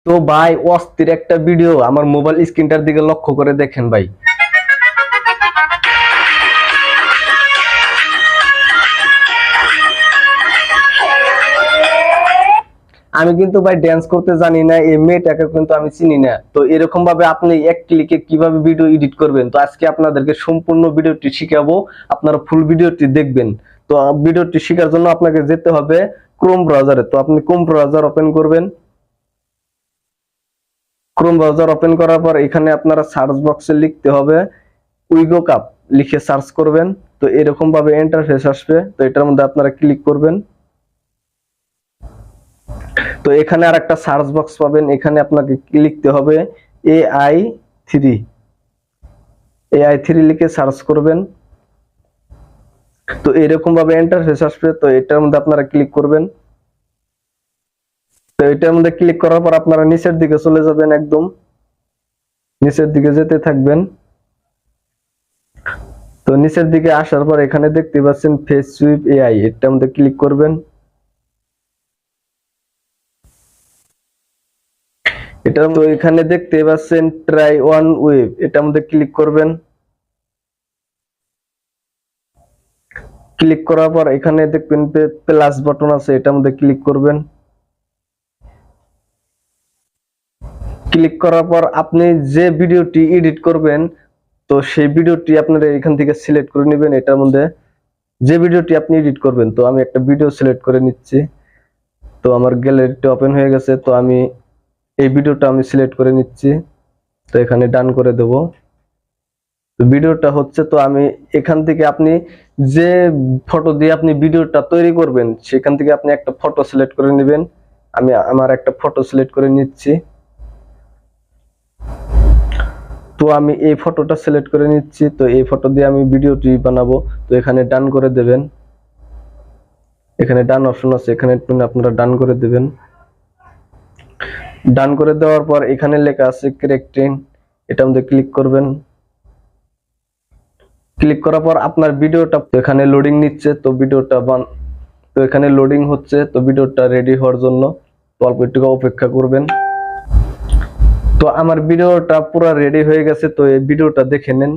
তো ভাই অস্থির একটা ভিডিও, আমার মোবাইল স্ক্রিনটার দিকে লক্ষ্য করে দেখেন ভাই। আমি কিন্তু ভাই ড্যান্স করতে জানি না, এই মেয়েটাকে কিন্তু আমি চিনি না। তো এরকম ভাবে আপনি এক ক্লিকে কিভাবে ভিডিও এডিট করবেন, তো আজকে আপনাদেরকে সম্পূর্ণ ভিডিওটি শিখাবো। আপনারা ফুল ভিডিওটি দেখবেন। তো ভিডিওটি শেখার জন্য আপনাকে যেতে হবে ক্রোম ব্রাউজারে। তো আপনি ক্রোম ব্রাউজার ওপেন করবেন। ক্রোম ব্রাউজার ওপেন করার পর এখানে আপনারা সার্চ বক্সে লিখতে হবে উইগো কাপ, লিখে সার্চ করবেন। তো এরকম ভাবে ইন্টারফেস আসবে। তো এটার মধ্যে আপনারা ক্লিক করবেন। তো এখানে আর একটা সার্চ বক্স পাবেন, এখানে আপনাকে লিখতে হবে AI3। AI3 লিখে সার্চ করবেন। তো এরকম ভাবে ইন্টারফেস আসবে। তো এটার মধ্যে আপনারা ক্লিক করবেন। তো এটার মধ্যে ক্লিক করার পর আপনারা নিচের দিকে চলে যাবেন, একদম নিচের দিকে যেতে থাকবেন। তো নিচের দিকে আসার পর এখানে দেখতে পাচ্ছেন ফেস সুইপ AI, এটার মধ্যে ক্লিক করবেন। এটা তো এখানে দেখতে পাচ্ছেন ট্রাই ওয়ান ওয়েব, এটার মধ্যে ক্লিক করবেন। ক্লিক করার পর এখানে দেখবেন প্লাস বাটন আছে, এটার মধ্যে ক্লিক করবেন। ক্লিক করার পর আপনি যে ভিডিওটি এডিট করবেন, তো সেই ভিডিওটি আপনারা এখান থেকে সিলেক্ট করে নেবেন। এটার মধ্যে যে ভিডিওটি আপনি এডিট করবেন, তো আমি একটা ভিডিও সিলেক্ট করে নিচ্ছি। তো আমার গ্যালারিটা ওপেন হয়ে গেছে। তো আমি এই ভিডিওটা আমি সিলেক্ট করে নিচ্ছি। তো এখানে ডান করে দেব। তো ভিডিওটা হচ্ছে, তো আমি এখান থেকে আপনি যে ফটো দিয়ে আপনি ভিডিওটা তৈরি করবেন, সেখান থেকে আপনি একটা ফটো সিলেক্ট করে নেবেন। আমি আমার একটা ফটো সিলেক্ট করে নিচ্ছি। তো আমি এই ফটোটা সিলেক্ট করে নিচ্ছি। তো এই ফটো দিয়ে আমি ভিডিওটি বানাবো। তো এখানে ডান করে দেবেন। এখানে ডান অপশন আছে, এখানে আপনারা ডান করে দেবেন। ডান করে দেওয়ার পর এখানে লেখা আছে কারেক্টিং, এটা মধ্যে ক্লিক করবেন। ক্লিক করার পর আপনার ভিডিওটা এখানে লোডিং নিচ্ছে। তো তো এখানে লোডিং হচ্ছে। তো ভিডিওটা রেডি হওয়ার জন্য অল্প একটু অপেক্ষা করবেন। তো আমার ভিডিওটা পুরো রেডি হয়ে গেছে। তো এই ভিডিওটা দেখে নেন।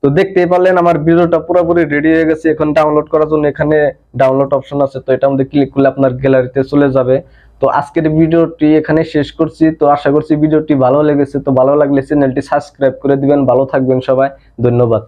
তো দেখতেই পারলেন আমার ভিডিওটা পুরোপুরি রেডি হয়ে গেছে। এখন ডাউনলোড করার জন্য এখানে ডাউনলোড অপশন আছে। তো এটার মধ্যে ক্লিক করলে আপনার গ্যালারিতে চলে যাবে। তো আজকের ভিডিওটি এখানে শেষ করছি। তো আশা করছি ভিডিওটি ভালো লেগেছে। তো ভালো লাগলে চ্যানেলটি সাবস্ক্রাইব করে দিবেন। ভালো থাকবেন সবাই, ধন্যবাদ।